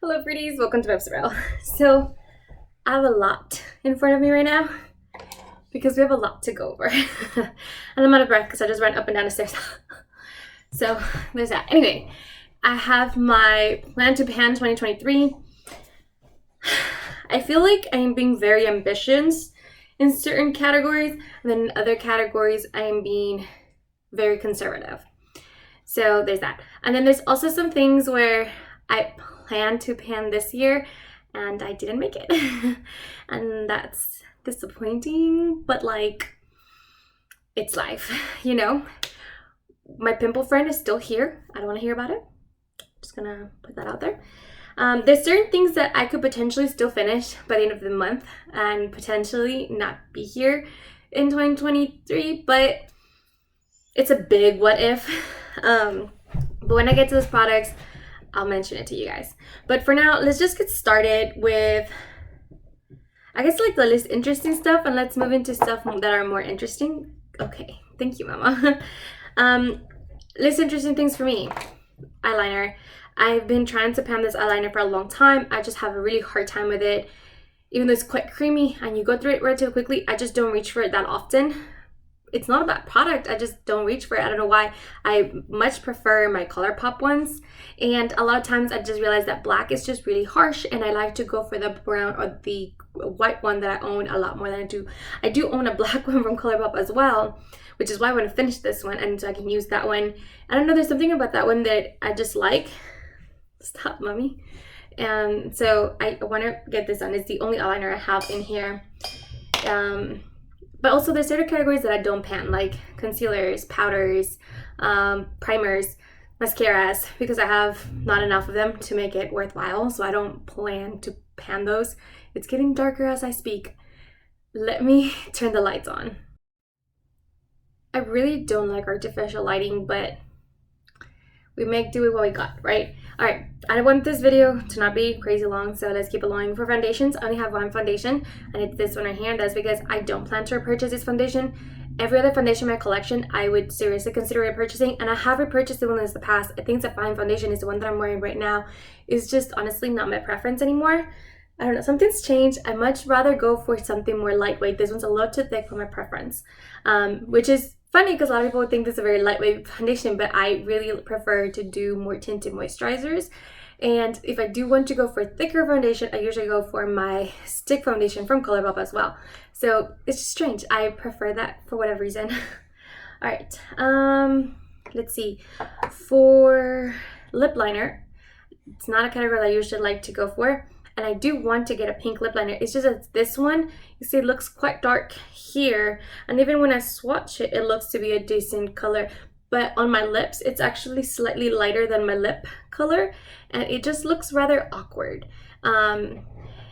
Hello pretties, welcome to Webstorel. So I have a lot in front of me right now because we have a lot to go over. And I'm out of breath because I just ran up and down the stairs. So there's that. Anyway, I have my plan to pan 2023. I feel like I am being very ambitious in certain categories, and then in other categories I am being very conservative. So there's that. And then there's also some things where I plan to pan this year and I didn't make it. And that's disappointing, but like, it's life, you know? My pimple friend is still here. I don't want to hear about it. Just gonna put that out there. There's certain things that I could potentially still finish by the end of the month and potentially not be here in 2023, but it's a big what if. But when I get to those products, I'll mention it to you guys. But for now, let's just get started with, I guess, like the least interesting stuff, and let's move into stuff that are more interesting. Okay, thank you, Mama. Least interesting things for me. Eyeliner. I've been trying to pan this eyeliner for a long time. I just have a really hard time with it. Even though it's quite creamy and you go through it relatively quickly, I just don't reach for it that often. It's not a bad product, I just don't reach for it. I don't know why. I much prefer my ColourPop ones, and a lot of times I just realize that black is just really harsh, and I like to go for the brown or the white one that I own a lot more than I do. I do own a black one from ColourPop as well, which is why I want to finish this one and so I can use that one. I don't know, there's something about that one that I just like. Stop, mommy. And so I want to get this done. It's the only eyeliner I have in here. But also there's certain categories that I don't pan, like concealers, powders, primers, mascaras, because I have not enough of them to make it worthwhile, so I don't plan to pan those. It's getting darker as I speak. Let me turn the lights on. I really don't like artificial lighting, but we make do with what we got, right? All right, I want this video to not be crazy long, so let's keep it long. For foundations, I only have one foundation, and it's this one right here, and that's because I don't plan to repurchase this foundation. Every other foundation in my collection, I would seriously consider repurchasing, and I have repurchased the one in the past. I think it's a fine foundation. Is the one that I'm wearing right now. Is just honestly not my preference anymore. I don't know, something's changed. I much rather go for something more lightweight. This one's a little too thick for my preference, which is funny because a lot of people would think this is a very lightweight foundation, but I really prefer to do more tinted moisturizers. And if I do want to go for a thicker foundation, I usually go for my stick foundation from ColourPop as well. So it's just strange. I prefer that for whatever reason. All right, let's see. For lip liner, it's not a category that I usually like to go for. And I do want to get a pink lip liner. It's just that this one, you see, it looks quite dark here. And even when I swatch it, it looks to be a decent color. But on my lips, it's actually slightly lighter than my lip color. And it just looks rather awkward.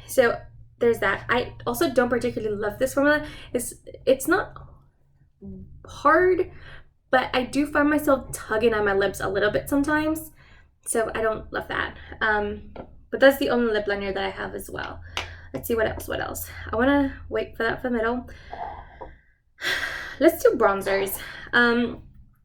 So there's that. I also don't particularly love this formula. It's not hard, but I do find myself tugging on my lips a little bit sometimes. So I don't love that. But that's the only lip liner that I have as well. Let's see what else. I want to wait for that for the middle. Let's do bronzers. I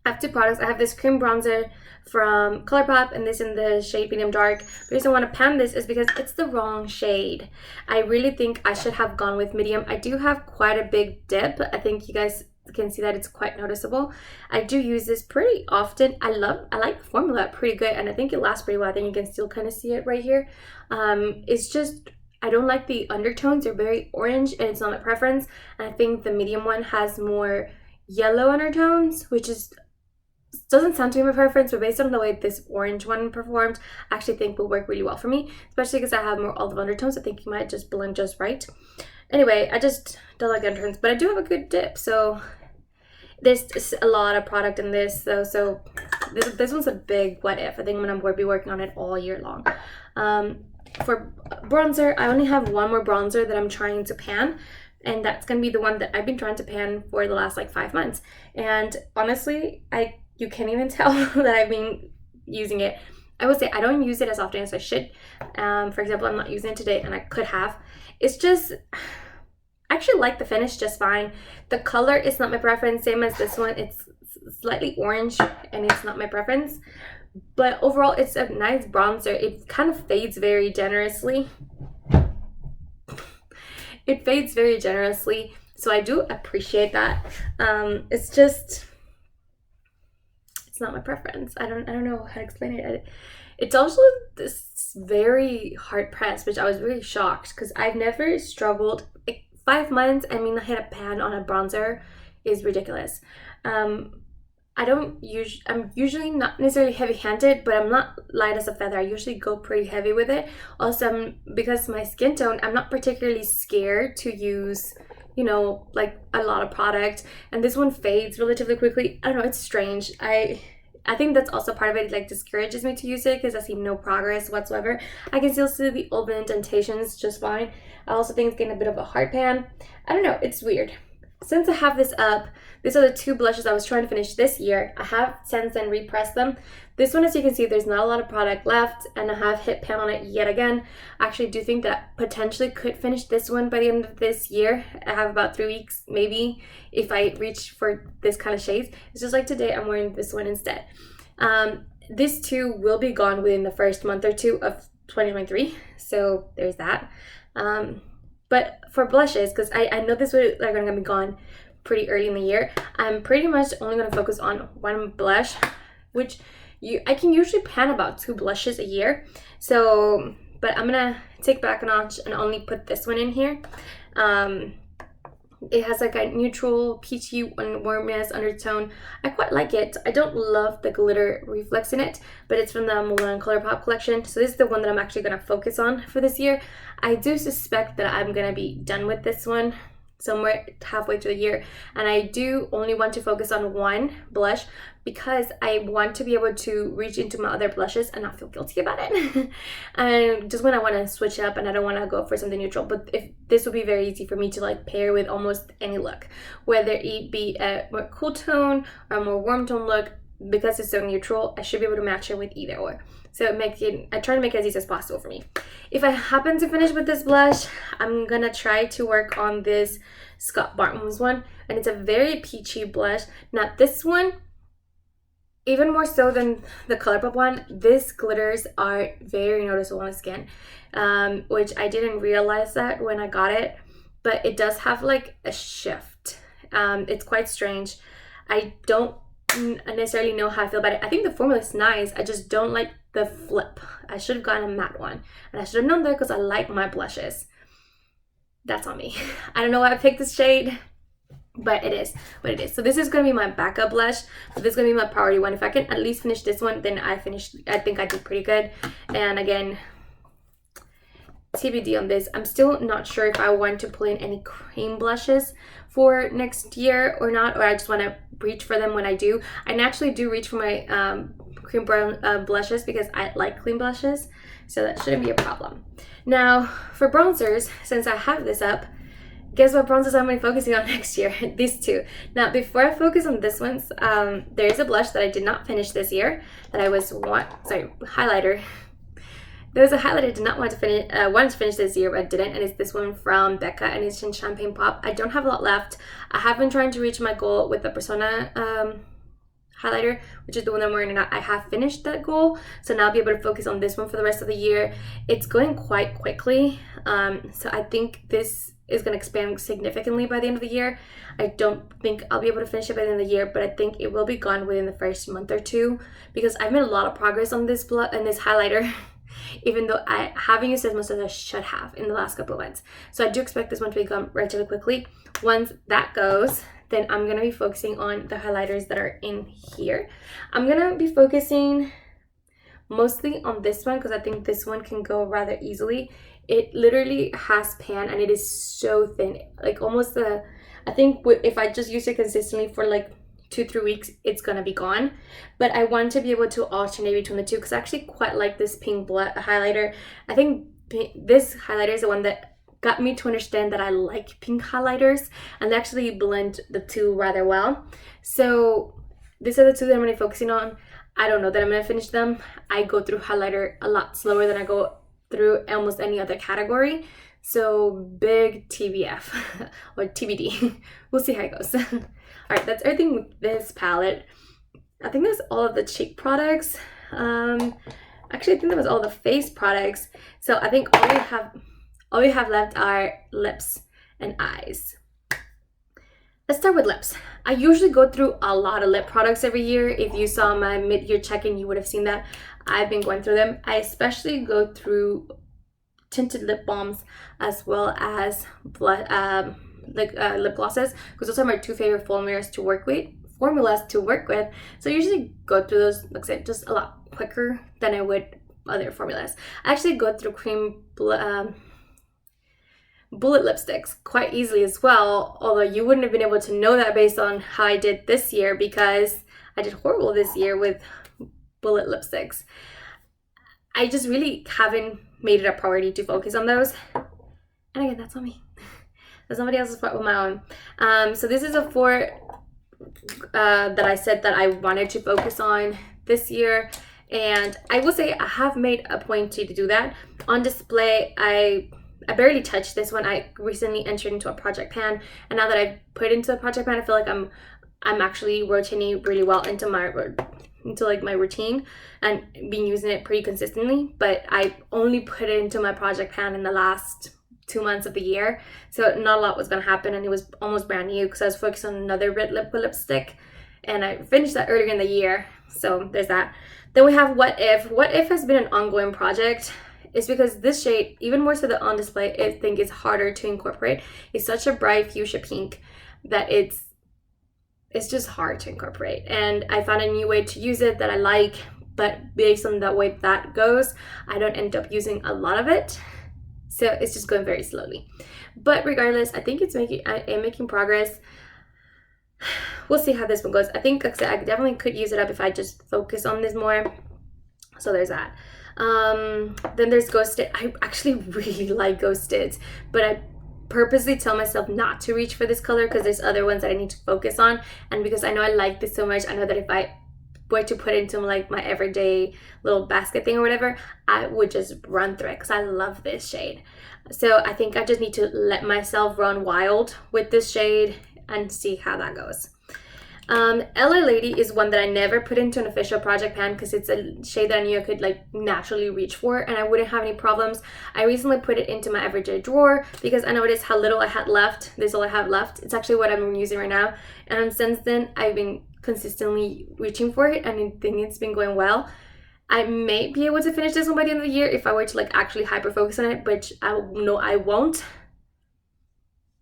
have two products. I have this cream bronzer from ColourPop and this in the shade medium dark. The reason I want to pan this is because it's the wrong shade. I really think I should have gone with medium. I do have quite a big dip. I think you guys can see that it's quite noticeable. I do use this pretty often. I like the formula pretty good, and I think it lasts pretty well. I think you can still kind of see it right here. It's just I don't like the undertones. They're very orange and it's not my preference. And I think the medium one has more yellow undertones, which doesn't sound to be my preference, but based on the way this orange one performed, I actually think will work really well for me, especially because I have more olive undertones. I think you might just blend just right. Anyway, I just don't like the undertones, but I do have a good dip, so there's a lot of product in this, though, so this one's a big what if. I think I'm going to be working on it all year long. For bronzer, I only have one more bronzer that I'm trying to pan, and that's going to be the one that I've been trying to pan for the last like 5 months. And honestly, you can't even tell that I've been using it. I would say I don't use it as often as I should. For example, I'm not using it today, and I could have. It's just, I actually like the finish just fine. The color is not my preference, same as this one. It's slightly orange, and it's not my preference. But overall, it's a nice bronzer. It kind of fades very generously. It fades very generously, so I do appreciate that. It's just, it's not my preference. I don't know how to explain it. It's also this very hard press, which I was really shocked because I've never struggled. Like 5 months, I mean, I hit a pan on a bronzer is ridiculous. I'm usually not necessarily heavy-handed, but I'm not light as a feather. I usually go pretty heavy with it. Also, because my skin tone, I'm not particularly scared to use, you know, like a lot of product. And this one fades relatively quickly. I don't know, it's strange. I think that's also part of it, like discourages me to use it because I see no progress whatsoever. I can still see the open indentations just fine. I also think it's getting a bit of a hard pan. I don't know, it's weird. Since I have this up, these are the two blushes I was trying to finish this year. I have since then repressed them. This one, as you can see, there's not a lot of product left, and I have hit pan on it yet again. I actually do think that I potentially could finish this one by the end of this year. I have about 3 weeks, maybe, if I reach for this kind of shades. It's just like today, I'm wearing this one instead. This too will be gone within the first month or two of 2023, so there's that. But for blushes, because I know this are going to be gone pretty early in the year, I'm pretty much only going to focus on one blush, which I can usually pan about 2 blushes a year. So, but I'm going to take back a notch and only put this one in here. It has like a neutral peachy and warmness undertone. I quite like it. I don't love the glitter reflex in it, but it's from the Milan ColourPop collection. So this is the one that I'm actually going to focus on for this year. I do suspect that I'm going to be done with this one somewhere halfway through the year, and I do only want to focus on one blush because I want to be able to reach into my other blushes and not feel guilty about it. And just when I want to switch up and I don't want to go for something neutral, but if this would be very easy for me to like pair with almost any look, whether it be a more cool tone or a more warm tone look. Because it's so neutral, I should be able to match it with either or. So I try to make it as easy as possible for me. If I happen to finish with this blush, I'm gonna try to work on this Scott Bartman's one, and it's a very peachy blush. Now this one, even more so than the ColourPop one, these glitters are very noticeable on the skin, which I didn't realize that when I got it, but it does have like a shift. It's quite strange. I don't necessarily know how I feel about it. I think the formula is nice. I just don't like the flip. I should have gotten a matte one, and I should have known that because I like my blushes. That's on me. I don't know why I picked this shade, but it is what it is. So this is going to be my backup blush, but this is going to be my priority one. If I can at least finish this one, then I think I did pretty good. And again, TBD on this. I'm still not sure if I want to pull in any cream blushes for next year or not, or I just want to reach for them when I do. I naturally do reach for my cream brown blushes because I like clean blushes, so that shouldn't be a problem. Now for bronzers, since I have this up, guess what bronzers I'm going to be focusing on next year? These two. Now before I focus on this ones, there is a blush that I did not finish this year that I was highlighter. There was a highlight I did not want to finish this year, but I didn't, and it's this one from Becca, and it's in Champagne Pop. I don't have a lot left. I have been trying to reach my goal with the Persona highlighter, which is the one I'm wearing now. I have finished that goal, so now I'll be able to focus on this one for the rest of the year. It's going quite quickly, so I think this is going to expand significantly by the end of the year. I don't think I'll be able to finish it by the end of the year, but I think it will be gone within the first month or two because I've made a lot of progress on this highlighter. Even though I haven't used as much as I should have in the last couple of months. So I do expect this one to be gone relatively quickly. Once that goes, then I'm going to be focusing on the highlighters that are in here. I'm going to be focusing mostly on this one because I think this one can go rather easily. It literally has pan and it is so thin. Like almost I think if I just use it consistently for like 2-3 weeks, it's gonna be gone. But I want to be able to alternate between the two because I actually quite like this pink highlighter. I think this highlighter is the one that got me to understand that I like pink highlighters, and they actually blend the two rather well. So these are the two that I'm gonna be focusing on. I don't know that I'm gonna finish them. I go through highlighter a lot slower than I go through almost any other category. So big TBF or TBD. We'll see how it goes. All right, that's everything with this palette. I think that's all of the cheek products. Actually, I think that was all the face products. So I think all we have left are lips and eyes. Let's start with lips. I usually go through a lot of lip products every year. If you saw my mid-year check-in, you would have seen that. I've been going through them. I especially go through tinted lip balms as well as lip glosses, because those are my two favorite formulas to work with. So I usually go through those, like I said, just a lot quicker than I would other formulas. I actually go through bullet lipsticks quite easily as well, although you wouldn't have been able to know that based on how I did this year, because I did horrible this year with bullet lipsticks. I just really haven't made it a priority to focus on those. And again, that's on me. That's somebody else's fault with my own. So this is a 4 that I said that I wanted to focus on this year. And I will say I have made a point to do that. On display, I barely touched this one. I recently entered into a project pan, and now that I've put into a project pan, I feel like I'm actually rotating really well into my routine and been using it pretty consistently. But I only put it into my project pan in the last 2 months of the year, so not a lot was going to happen, and it was almost brand new because I was focused on another red lipstick, and I finished that earlier in the year. So there's that. Then we have What If. What If has been an ongoing project. It's because this shade, even more so than on display, I think is harder to incorporate. It's such a bright fuchsia pink that it's just hard to incorporate. And I found a new way to use it that I like, but based on the way that goes, I don't end up using a lot of it. So it's just going very slowly. But regardless, I think I am making progress. We'll see how this one goes. I think, like I said, I definitely could use it up if I just focus on this more. So there's that. Then there's Ghosted. I actually really like Ghosted, but I purposely tell myself not to reach for this color because there's other ones that I need to focus on. And because I know I like this so much, I know that if I were to put it into like my everyday little basket thing or whatever, I would just run through it because I love this shade. So I think I just need to let myself run wild with this shade and see how that goes. LA Lady is one that I never put into an official project pan because it's a shade that I knew I could like naturally reach for and I wouldn't have any problems. I recently put it into my everyday drawer because I noticed how little I had left. This is all I have left. It's actually what I'm using right now. And since then, I've been consistently reaching for it and I think it's been going well. I may be able to finish this one by the end of the year if I were to like actually hyper focus on it, which I know I won't.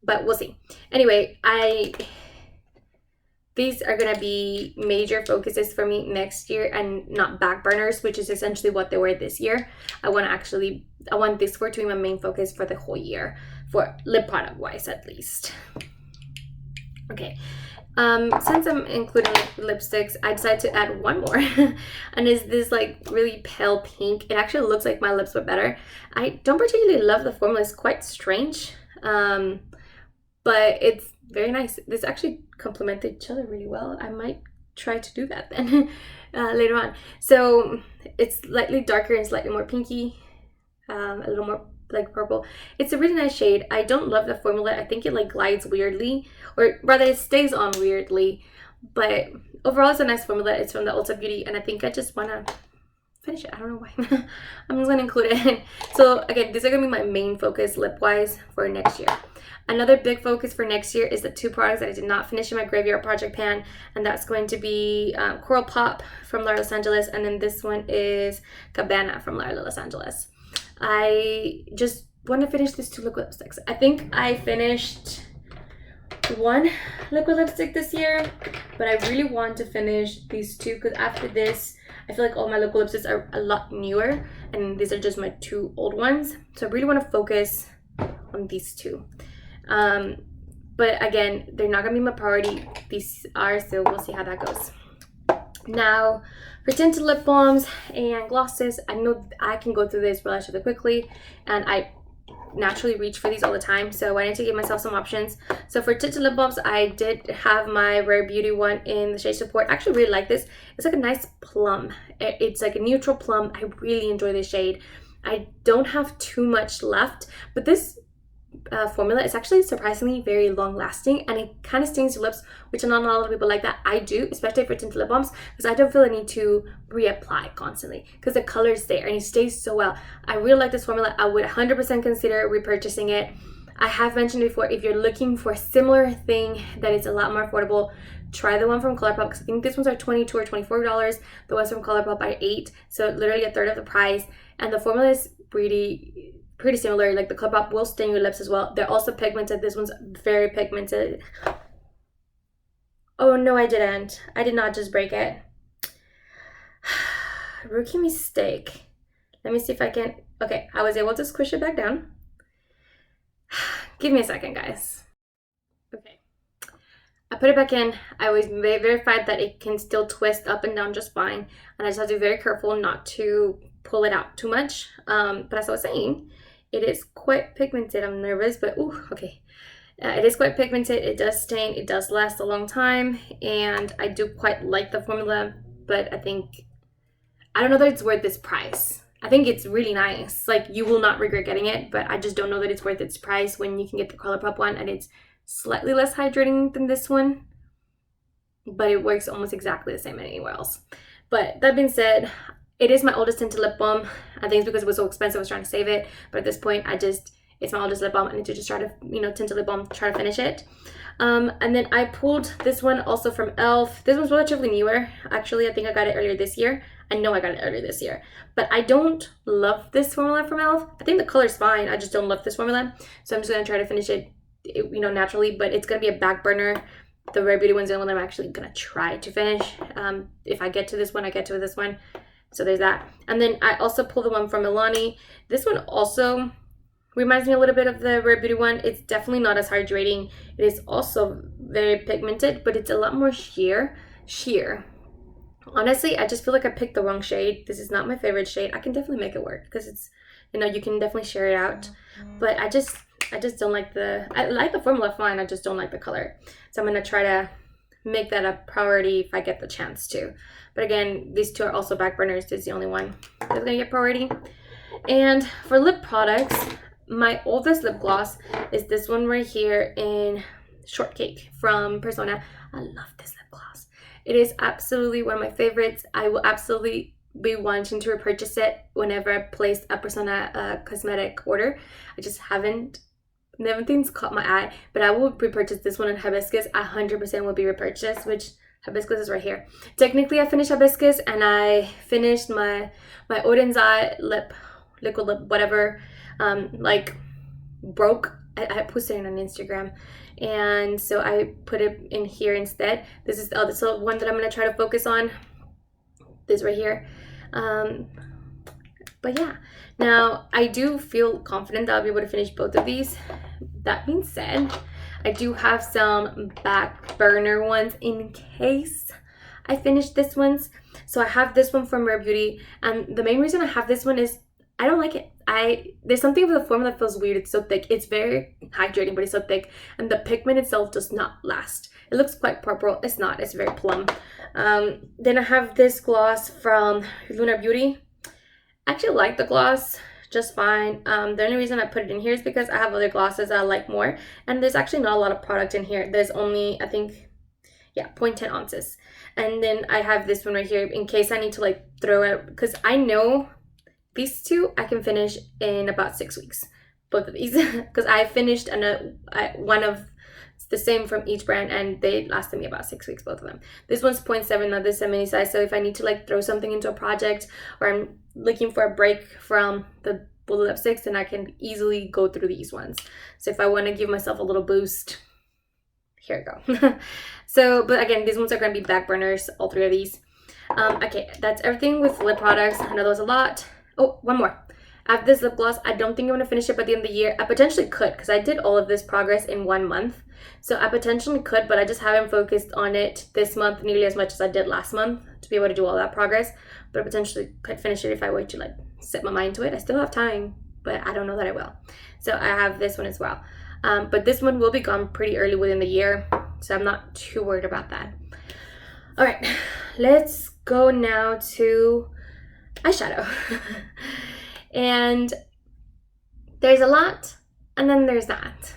But we'll see. Anyway, these are going to be major focuses for me next year and not back burners, which is essentially what they were this year. I want this to be my main focus for the whole year, for lip product wise at least. Okay, since I'm including lipsticks, I decided to add one more and it's this like really pale pink. It actually looks like my lips were better. I don't particularly love the formula. It's quite strange, but it's very nice. This actually complemented each other really well. I might try to do that then later on. So it's slightly darker and slightly more pinky, a little more like purple. It's a really nice shade. I don't love the formula. I think it like glides weirdly, or rather it stays on weirdly, but overall it's a nice formula. It's from the Ulta Beauty and I think I just want to finish it. I don't know why. I'm just going to include it. So again, these are going to be my main focus lip wise for next year. Another big focus for next year is the 2 products that I did not finish in my Graveyard Project pan, and that's going to be Coral Pop from L'Oreal Los Angeles, and then this one is Cabana from L'Oreal Los Angeles. I just want to finish these 2 liquid lipsticks. I think I finished 1 liquid lipstick this year, but I really want to finish these 2 because after this, I feel like all my liquid lipsticks are a lot newer, and these are just my 2 old ones. So I really want to focus on these 2. But again, they're not gonna be my priority. These are, so we'll see how that goes. Now, for tinted lip balms and glosses, I know I can go through this relatively quickly, and I naturally reach for these all the time, so I need to give myself some options. So for tinted lip balms, I did have my Rare Beauty one in the shade Support. I actually really like this. It's like a nice plum. It's like a neutral plum. I really enjoy this shade. I don't have too much left, but this formula. It's actually surprisingly very long lasting, and it kind of stains your lips, which not a lot of people like that. I do, especially for tinted lip balms, because I don't feel the need to reapply constantly because the color is there and it stays so well. I really like this formula. I would 100% consider repurchasing it. I have mentioned before, if you're looking for a similar thing that is a lot more affordable, try the one from ColourPop, because I think these ones are $22 or $24. The ones from ColourPop are $8, so literally a third of the price. And the formula is pretty similar. Like the ColourPop will stain your lips as well. They're also pigmented. This one's very pigmented. Oh no, I didn't. I did not just break it. Rookie mistake. Let me see if I can. Okay, I was able to squish it back down. Give me a second, guys. Okay, I put it back in. I was verified that it can still twist up and down just fine, and I just have to be very careful not to pull it out too much. But as I was saying, it is quite pigmented. I'm nervous, but ooh, okay. It is quite pigmented. It does stain. It does last a long time, and I do quite like the formula, but I don't know that it's worth this price. I think it's really nice. Like, you will not regret getting it, but I just don't know that it's worth its price when you can get the ColourPop one, and it's slightly less hydrating than this one, but it works almost exactly the same anywhere else. But that being said, it is my oldest tinted lip balm. I think it's because it was so expensive, I was trying to save it, but at this point, it's my oldest lip balm. I need to just try to, tinted lip balm, try to finish it. And then I pulled this one also from e.l.f. This one's relatively newer. Actually, I think I got it earlier this year. I know I got it earlier this year. But I don't love this formula from e.l.f. I think the color's fine. I just don't love this formula. So I'm just going to try to finish it, naturally. But it's going to be a back burner. The Rare Beauty one's the one that I'm actually going to try to finish. If I get to this one, I get to this one. So there's that. And then I also pulled the one from Milani. This one also reminds me a little bit of the Rare Beauty one. It's definitely not as hydrating. It is also very pigmented, but it's a lot more sheer. Honestly, I just feel like I picked the wrong shade. This is not my favorite shade. I can definitely make it work because it's, you can definitely share it out. But I just don't like I like the formula fine. I just don't like the color. So I'm going to try to make that a priority if I get the chance to. But again, these two are also back burners. This is the only one that's going to get priority. And for lip products, my oldest lip gloss is this one right here in Shortcake from Persona. I love this lip gloss. It is absolutely one of my favorites. I will absolutely be wanting to repurchase it whenever I place a Persona cosmetic order. I just nothing's caught my eye, but I will repurchase this one in Hibiscus. 100% will be repurchased, which Hibiscus is right here. Technically, I finished Hibiscus and I finished my Oden's Eye liquid lip, whatever, broke. I posted it on Instagram, and so I put it in here instead. This is the one that I'm going to try to focus on, this right here. But yeah, now I do feel confident that I'll be able to finish both of these. That being said, I do have some back burner ones in case I finish this ones. So I have this one from Rare Beauty, and the main reason I have this one is I don't like it. There's something about the formula that feels weird. It's so thick. It's very hydrating, but it's so thick, and the pigment itself does not last. It looks quite purple. It's not. It's very plum. Then I have this gloss from Lunar Beauty. I actually like the gloss just fine. The only reason I put it in here is because I have other glosses I like more, and there's actually not a lot of product in here. There's only, I think, 0.10 ounces. And then I have this one right here in case I need to throw it, because I know these two I can finish in about 6 weeks, both of these, because I finished one of the same from each brand, and they lasted me about 6 weeks, both of them. This one's 0.7, now this is a mini size, so if I need to throw something into a project, or I'm looking for a break from the blue lipsticks, then I can easily go through these ones. So if I want to give myself a little boost, here we go. So, but again, these ones are going to be back burners, all three of these. Okay, that's everything with lip products. I know that was a lot. Oh, one more. I have this lip gloss. I don't think I'm going to finish it by the end of the year. I potentially could, because I did all of this progress in 1 month. So I potentially could, but I just haven't focused on it this month nearly as much as I did last month to be able to do all that progress. But I potentially could finish it if I were to set my mind to it. I still have time, but I don't know that I will. So I have this one as well. But this one will be gone pretty early within the year, so I'm not too worried about that. All right, let's go now to eyeshadow. And there's a lot And then there's that.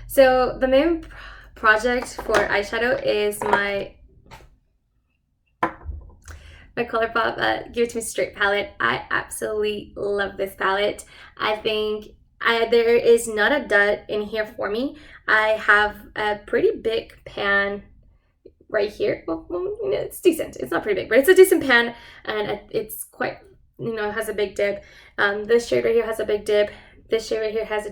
So the main project for eyeshadow is my ColourPop Give It To Me Straight palette. I absolutely love this palette. I think there is not a dud in here for me. I have a pretty big pan right here. Well, it's decent. It's not pretty big, but it's a decent pan, and it's quite, has a big dip. This shade right here has a big dip. This shade right here has a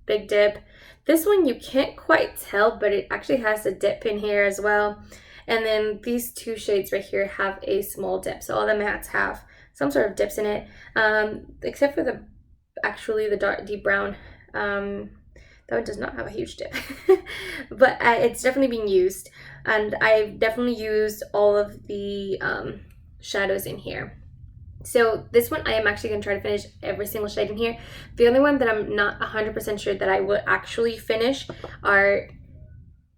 big dip. This one you can't quite tell, but it actually has a dip in here as well. And then these two shades right here have a small dip. So all the mattes have some sort of dips in it, except for the dark deep brown. That one does not have a huge dip, but it's definitely being used. And I've definitely used all of the shadows in here. So this one I am actually going to try to finish every single shade in here. The only one that I'm not 100% sure that I will actually finish are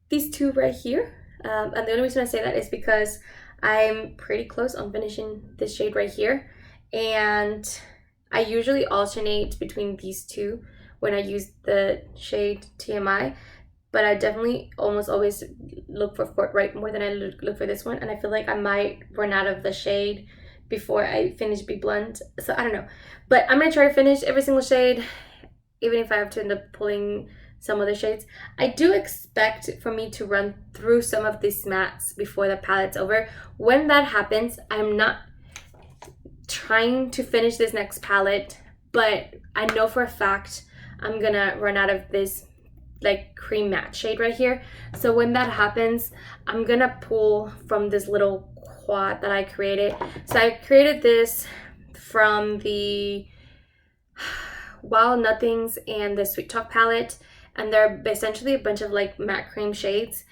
these two right here. And the only reason I say that is because I'm pretty close on finishing this shade right here. And I usually alternate between these two when I use the shade TMI. But I definitely almost always look for Forthright more than I look for this one. And I feel like I might run out of the shade before I finish Be Blunt. So I don't know. But I'm going to try to finish every single shade, even if I have to end up pulling some other shades. I do expect for me to run through some of these mattes before the palette's over. When that happens, I'm not trying to finish this next palette, but I know for a fact I'm gonna run out of this like cream matte shade right here. So when that happens, I'm gonna pull from this little quad that I created. So I created this from the Wild Nothings and the Sweet Talk palette, and they're essentially a bunch of like matte cream shades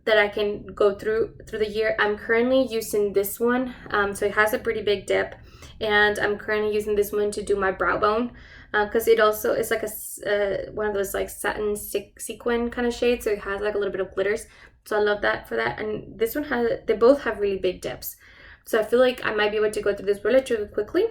that I can go through the year. I'm currently using this one, so it has a pretty big dip, and I'm currently using this one to do my brow bone, because it also is like a one of those like satin sequin kind of shades, so it has like a little bit of glitters. So I love that for that. And this one they both have really big dips, so I feel like I might be able to go through this relatively quickly,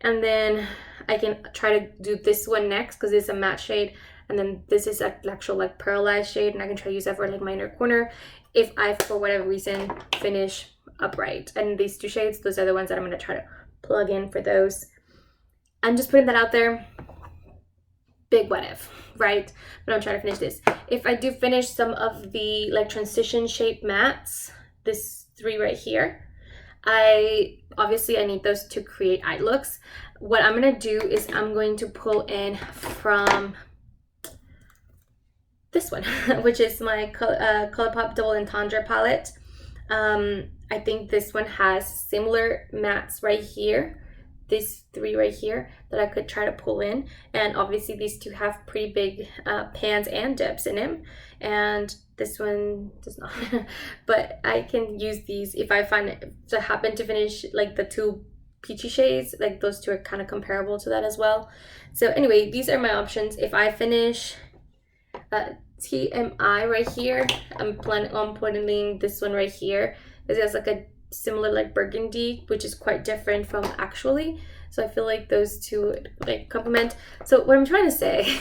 and then I can try to do this one next because it's a matte shade. And then this is an actual like pearlized shade, and I can try to use that for like my inner corner if I, for whatever reason, finish upright. And these two shades, those are the ones that I'm going to try to plug in for those. I'm just putting that out there. Big what if, right? But I'm trying to finish this. If I do finish some of the like transition shape mattes, this three right here, I need those to create eye looks. What I'm going to do is I'm going to pull in from this one, which is my ColourPop Double Entendre palette. I think this one has similar mattes right here, these three right here, that I could try to pull in. And obviously these two have pretty big pans and dips in them, and this one does not. But I can use these if I find it to happen to finish like the two peachy shades. Like those two are kind of comparable to that as well. So anyway, these are my options. If I finish TMI right here, I'm planning on putting this one right here because it has like a similar like burgundy, which is quite different from actually. So I feel like those two like complement. So what I'm trying to say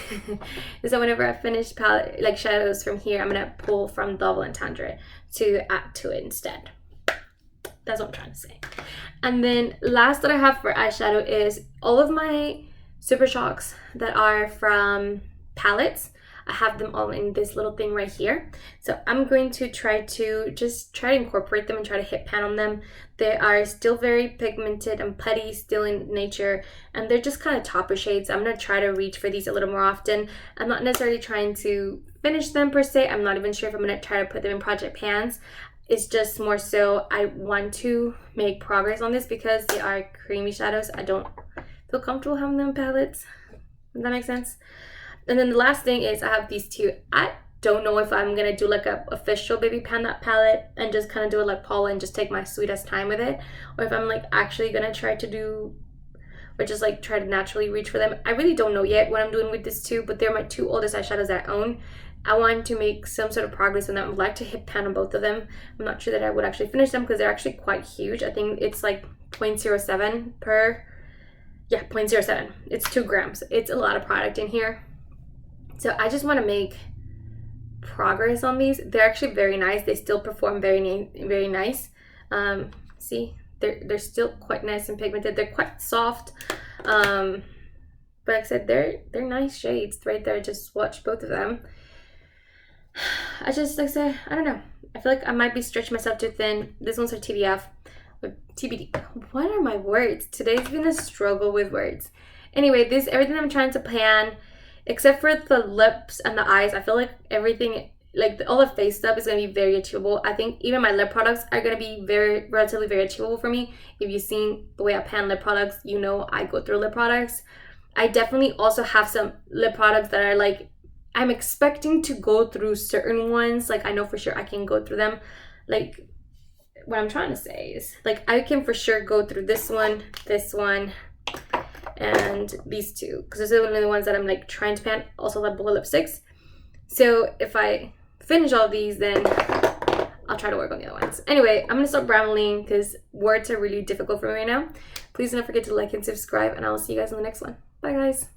is that whenever I finish palette like shadows from here, I'm gonna pull from Double Entendre to add to it instead. That's what I'm trying to say. And then last that I have for eyeshadow is all of my Super Shocks that are from palettes. I have them all in this little thing right here. So I'm going to try to incorporate them and try to hit pan on them. They are still very pigmented and putty still in nature, and they're just kind of topper shades. I'm going to try to reach for these a little more often. I'm not necessarily trying to finish them per se. I'm not even sure if I'm going to try to put them in project pans. It's just more so I want to make progress on this because they are creamy shadows. I don't feel comfortable having them in palettes. Does that make sense? And then the last thing is I have these two. I don't know if I'm going to do like a official baby pan that palette and just kind of do it like Paula and just take my sweetest time with it, or if I'm like actually going to try to do, or just like try to naturally reach for them. I really don't know yet what I'm doing with these two, but they're my two oldest eyeshadows that I own. I want to make some sort of progress on them. I would like to hit pan on both of them. I'm not sure that I would actually finish them because they're actually quite huge. I think it's like 0.07 per, yeah, 0.07. It's 2 grams. It's a lot of product in here. So I just want to make progress on these. They're actually very nice. They still perform very nice. See, they're still quite nice and pigmented. They're quite soft. But like I said, they're nice shades right there. Just swatch both of them. I just, like I said, I don't know. I feel like I might be stretching myself too thin. This one's for TBF. TBD. What are my words? Today's been a struggle with words. Anyway, this everything I'm trying to pan, except for the lips and the eyes. I feel like everything, like all the face stuff, is gonna be very achievable. I think even my lip products are gonna be relatively very achievable for me. If you've seen the way I pan lip products, you know I go through lip products. I definitely also have some lip products that are like, I'm expecting to go through certain ones. Like I know for sure I can go through them. Like what I'm trying to say is like I can for sure go through this one, and these two, because those are one of the ones that I'm like trying to pan. Also the bullet lipsticks. So if I finish all these, then I'll try to work on the other ones. Anyway, I'm gonna stop rambling because words are really difficult for me right now. Please don't forget to like and subscribe, and I will see you guys in the next one. Bye guys.